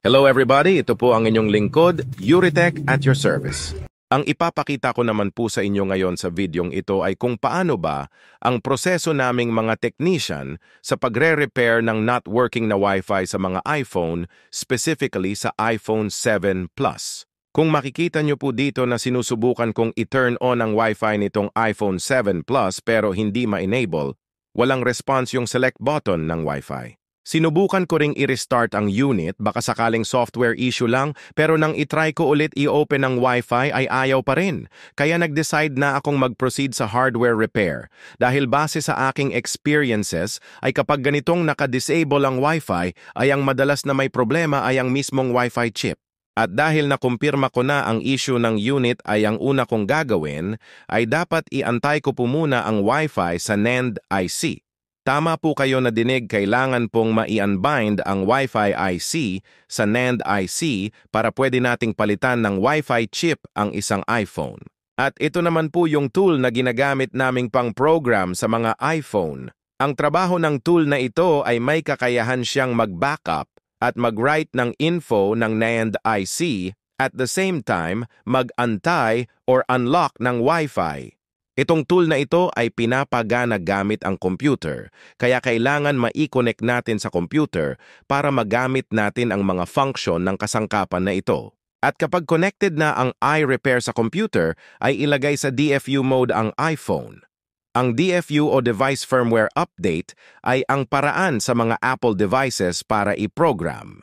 Hello everybody, ito po ang inyong lingkod, Yuritech at your service. Ang ipapakita ko naman po sa inyo ngayon sa videong ito ay kung paano ba ang proseso naming mga technician sa pagre-repair ng not working na Wi-Fi sa mga iPhone, specifically sa iPhone 7 Plus. Kung makikita nyo po dito na sinusubukan kong i-turn on ang Wi-Fi nitong iPhone 7 Plus pero hindi ma-enable, walang response yung select button ng Wi-Fi. Sinubukan ko ring i-restart ang unit, baka sakaling software issue lang, pero nang itry ko ulit i-open ang Wi-Fi ay ayaw pa rin. Kaya nag-decide na akong mag-proceed sa hardware repair. Dahil base sa aking experiences, ay kapag ganitong naka-disable ang Wi-Fi, ay ang madalas na may problema ay ang mismong Wi-Fi chip. At dahil nakumpirma ko na ang issue ng unit ay ang una kong gagawin, ay dapat iantay ko po muna ang Wi-Fi sa NAND IC. Tama po kayo na dinig, kailangan pong ma-unbind ang Wi-Fi IC sa NAND IC para pwede nating palitan ng Wi-Fi chip ang isang iPhone. At ito naman po yung tool na ginagamit naming pang-program sa mga iPhone. Ang trabaho ng tool na ito ay may kakayahan siyang mag-backup at mag-write ng info ng NAND IC at the same time mag-antay or unlock ng Wi-Fi. Itong tool na ito ay pinapagana gamit ang computer, kaya kailangan ma-connect natin sa computer para magamit natin ang mga function ng kasangkapan na ito. At kapag connected na ang iRepair sa computer, ay ilagay sa DFU mode ang iPhone. Ang DFU o Device Firmware Update ay ang paraan sa mga Apple devices para i-program.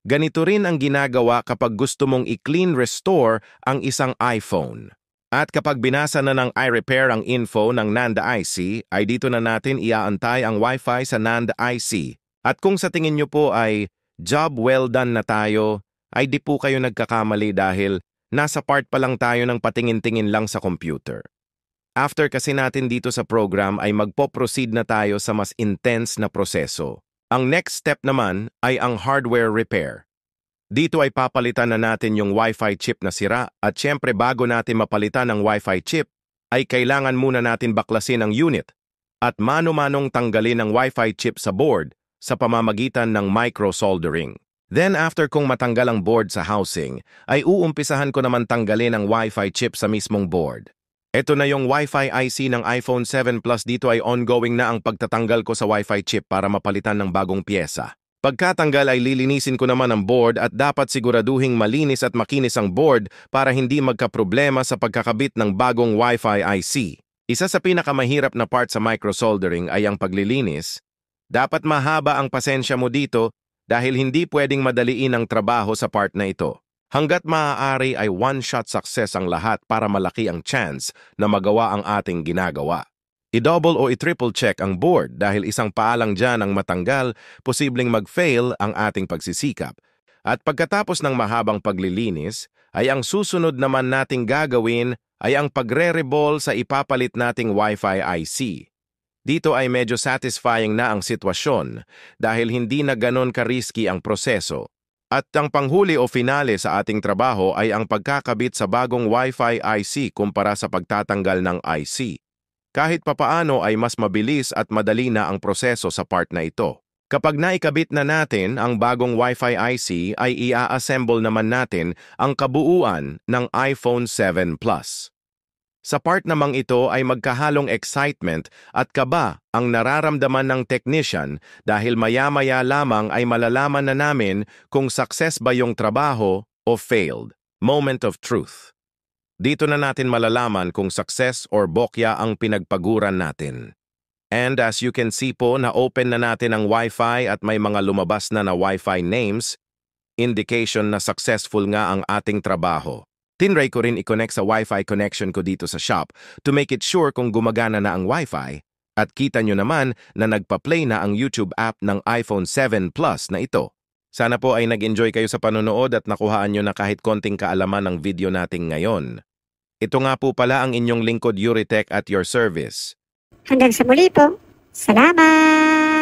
Ganito rin ang ginagawa kapag gusto mong i-clean restore ang isang iPhone. At kapag binasa na ng iRepair ang info ng NAND IC, ay dito na natin iaantay ang Wi-Fi sa NAND IC. At kung sa tingin nyo po ay job well done na tayo, ay di po kayo nagkakamali dahil nasa part pa lang tayo ng patingin-tingin lang sa computer. After kasi natin dito sa program ay magpo-proceed na tayo sa mas intense na proseso. Ang next step naman ay ang hardware repair. Dito ay papalitan na natin yung Wi-Fi chip na sira at syempre bago natin mapalitan ang Wi-Fi chip, ay kailangan muna natin baklasin ang unit at mano-manong tanggalin ang Wi-Fi chip sa board sa pamamagitan ng micro-soldering. Then after kong matanggal ang board sa housing, ay uumpisahan ko naman tanggalin ang Wi-Fi chip sa mismong board. Ito na yung Wi-Fi IC ng iPhone 7 Plus, dito ay ongoing na ang pagtatanggal ko sa Wi-Fi chip para mapalitan ng bagong pyesa. Pagkatanggal ay lilinisin ko naman ang board at dapat siguraduhing malinis at makinis ang board para hindi magkaproblema sa pagkakabit ng bagong Wi-Fi IC. Isa sa pinakamahirap na part sa microsoldering ay ang paglilinis. Dapat mahaba ang pasensya mo dito dahil hindi pwedeng madaliin ang trabaho sa part na ito. Hanggat maaari ay one-shot success ang lahat para malaki ang chance na magawa ang ating ginagawa. I-double o i-triple check ang board dahil isang paalang dyan ang matanggal, posibleng mag-fail ang ating pagsisikap. At pagkatapos ng mahabang paglilinis, ay ang susunod naman nating gagawin ay ang pagre-reball sa ipapalit nating Wi-Fi IC. Dito ay medyo satisfying na ang sitwasyon dahil hindi na ganon ka-risky ang proseso. At ang panghuli o finale sa ating trabaho ay ang pagkakabit sa bagong Wi-Fi IC kumpara sa pagtatanggal ng IC. Kahit papaano ay mas mabilis at madali na ang proseso sa part na ito. Kapag naikabit na natin ang bagong Wi-Fi IC, ay i-assemble naman natin ang kabuuan ng iPhone 7 Plus. Sa part namang ito ay magkahalong excitement at kaba ang nararamdaman ng technician dahil maya-maya lamang ay malalaman na namin kung success ba yung trabaho o failed. Moment of truth. Dito na natin malalaman kung success or bokya ang pinagpaguran natin. And as you can see po, na-open na natin ang Wi-Fi at may mga lumabas na Wi-Fi names, indication na successful nga ang ating trabaho. Tinry ko rin i-connect sa Wi-Fi connection ko dito sa shop to make it sure kung gumagana na ang Wi-Fi at kita nyo naman na nagpa-play na ang YouTube app ng iPhone 7 Plus na ito. Sana po ay nag-enjoy kayo sa panonood at nakuhaan nyo na kahit konting kaalaman ng video natin ngayon. Ito nga po pala ang inyong lingkod Yuritech at your service. Hanggang sa muli po. Salamat!